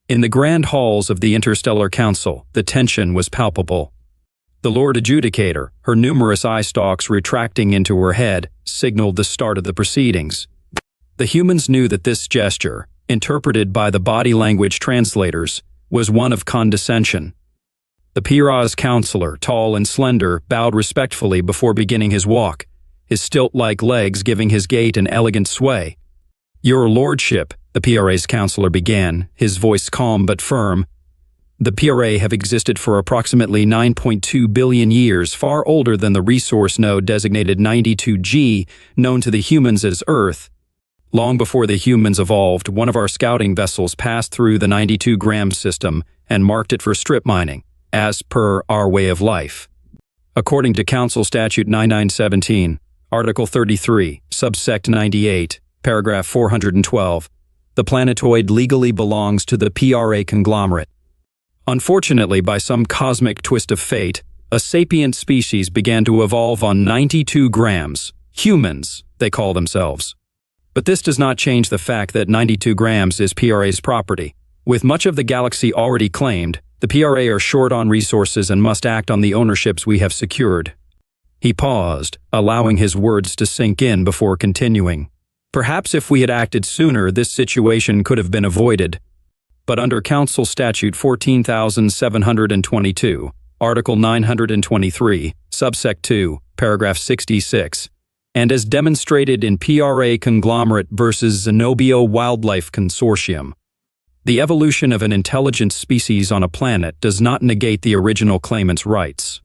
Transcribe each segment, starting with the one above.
In the grand halls of the Interstellar Council, the tension was palpable. The Lord Adjudicator, her numerous eye stalks retracting into her head, signaled the start of the proceedings. The humans knew that this gesture, interpreted by the body language translators, was one of condescension. The Pra's counselor, tall and slender, bowed respectfully before beginning his walk, his stilt-like legs giving his gait an elegant sway. "Your Lordship," the PRA's counselor began, his voice calm but firm. "The PRA have existed for approximately 9.2 billion years, far older than the resource node designated 92G, known to the humans as Earth. Long before the humans evolved, one of our scouting vessels passed through the 92-gram system and marked it for strip mining, as per our way of life. According to Council Statute 9917, Article 33, Subsect 98, Paragraph 412, the planetoid legally belongs to the Pra Conglomerate. Unfortunately, by some cosmic twist of fate, a sapient species began to evolve on 92 grams. Humans, they call themselves. But this does not change the fact that 92 grams is PRA's property. With much of the galaxy already claimed, the PRA are short on resources and must act on the ownerships we have secured." He paused, allowing his words to sink in before continuing. "Perhaps if we had acted sooner, this situation could have been avoided. But under Council Statute 14,722, Article 923, Subsect 2, Paragraph 66, and as demonstrated in Pra Conglomerate versus Zenobia Wildlife Consortium, the evolution of an intelligent species on a planet does not negate the original claimant's rights.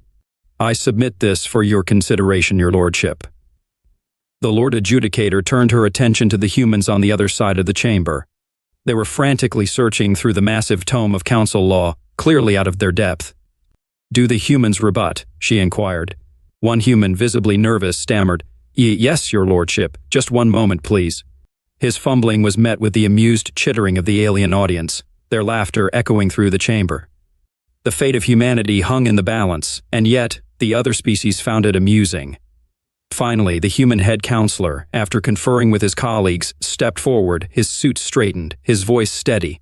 I submit this for your consideration, Your Lordship." The Lord Adjudicator turned her attention to the humans on the other side of the chamber. They were frantically searching through the massive tome of council law, clearly out of their depth. "Do the humans rebut?" she inquired. One human, visibly nervous, stammered, "Yes, Your Lordship, just one moment, please." His fumbling was met with the amused chittering of the alien audience, their laughter echoing through the chamber. The fate of humanity hung in the balance, and yet the other species found it amusing. Finally, the human head counselor, after conferring with his colleagues, stepped forward, his suit straightened, his voice steady.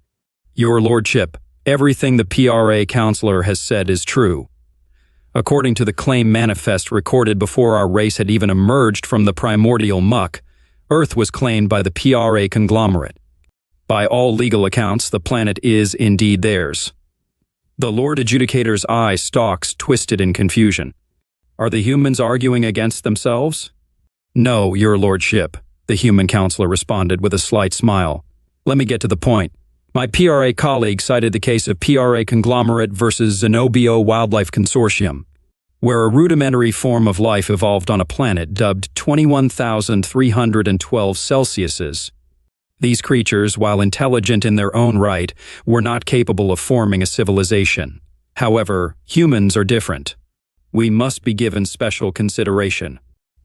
"Your Lordship, everything the PRA counselor has said is true. According to the claim manifest recorded before our race had even emerged from the primordial muck, Earth was claimed by the Pra Conglomerate. By all legal accounts, the planet is indeed theirs." The Lord Adjudicator's eye stalks twisted in confusion. "Are the humans arguing against themselves?" "No, Your Lordship," the human counselor responded with a slight smile. "Let me get to the point. My PRA colleague cited the case of Pra Conglomerate versus Zenobia Wildlife Consortium, where a rudimentary form of life evolved on a planet dubbed 21,312 Celsiuses. These creatures, while intelligent in their own right, were not capable of forming a civilization. However, humans are different. We must be given special consideration."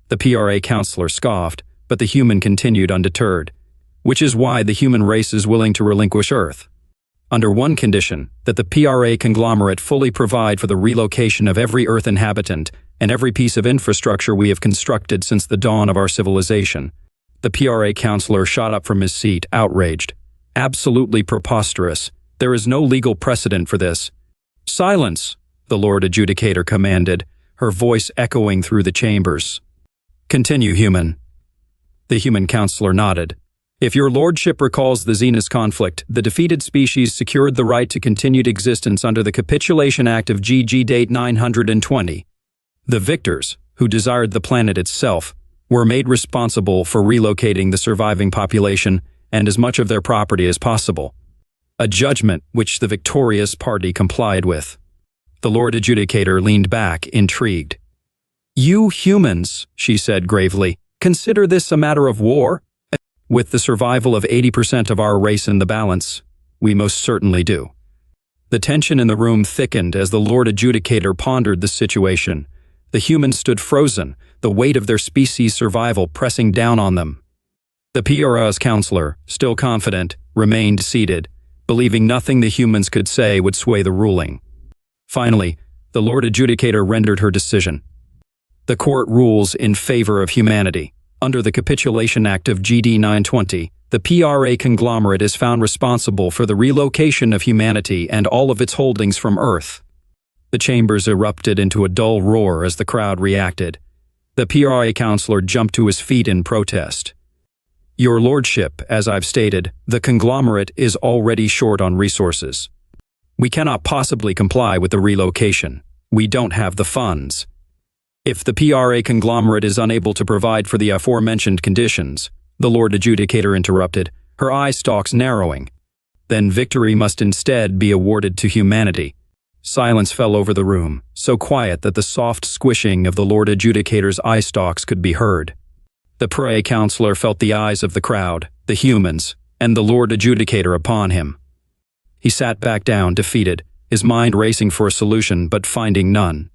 The PRA counselor scoffed, but the human continued undeterred. "Which is why the human race is willing to relinquish Earth. Under one condition, that the Pra Conglomerate fully provide for the relocation of every Earth inhabitant and every piece of infrastructure we have constructed since the dawn of our civilization." The PRA counselor shot up from his seat, outraged. "Absolutely preposterous. There is no legal precedent for this." "Silence!" the Lord Adjudicator commanded, her voice echoing through the chambers. "Continue, human." The human counselor nodded. "If your lordship recalls the Xenus conflict, the defeated species secured the right to continued existence under the Capitulation Act of GG date 920. The victors, who desired the planet itself, were made responsible for relocating the surviving population and as much of their property as possible. A judgment which the victorious party complied with." The Lord Adjudicator leaned back, intrigued. "You humans," she said gravely, "consider this a matter of war? With the survival of 80% of our race in the balance, we most certainly do." The tension in the room thickened as the Lord Adjudicator pondered the situation. The humans stood frozen, the weight of their species' survival pressing down on them. The PRA's counselor, still confident, remained seated, believing nothing the humans could say would sway the ruling. Finally, the Lord Adjudicator rendered her decision. "The court rules in favor of humanity. Under the Capitulation Act of GD 920, the Pra Conglomerate is found responsible for the relocation of humanity and all of its holdings from Earth. The chambers erupted into a dull roar as the crowd reacted. The Pra counselor jumped to his feet in protest. Your Lordship, as I've stated, the conglomerate is already short on resources. We cannot possibly comply with the relocation. We don't have the funds. If the Pra Conglomerate is unable to provide for the aforementioned conditions, the Lord Adjudicator interrupted, her eye stalks narrowing. Then victory must instead be awarded to humanity. Silence fell over the room, so quiet that the soft squishing of the Lord Adjudicator's eye stalks could be heard. The Pra counselor felt the eyes of the crowd, the humans, and the Lord Adjudicator upon him. He sat back down, defeated, his mind racing for a solution but finding none.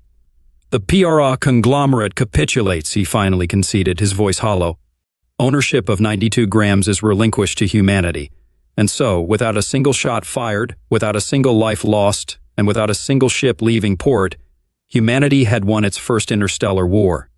The Pra Conglomerate capitulates, he finally conceded, his voice hollow. Ownership of 92 grams is relinquished to humanity, and so, without a single shot fired, without a single life lost, and without a single ship leaving port, humanity had won its first interstellar war.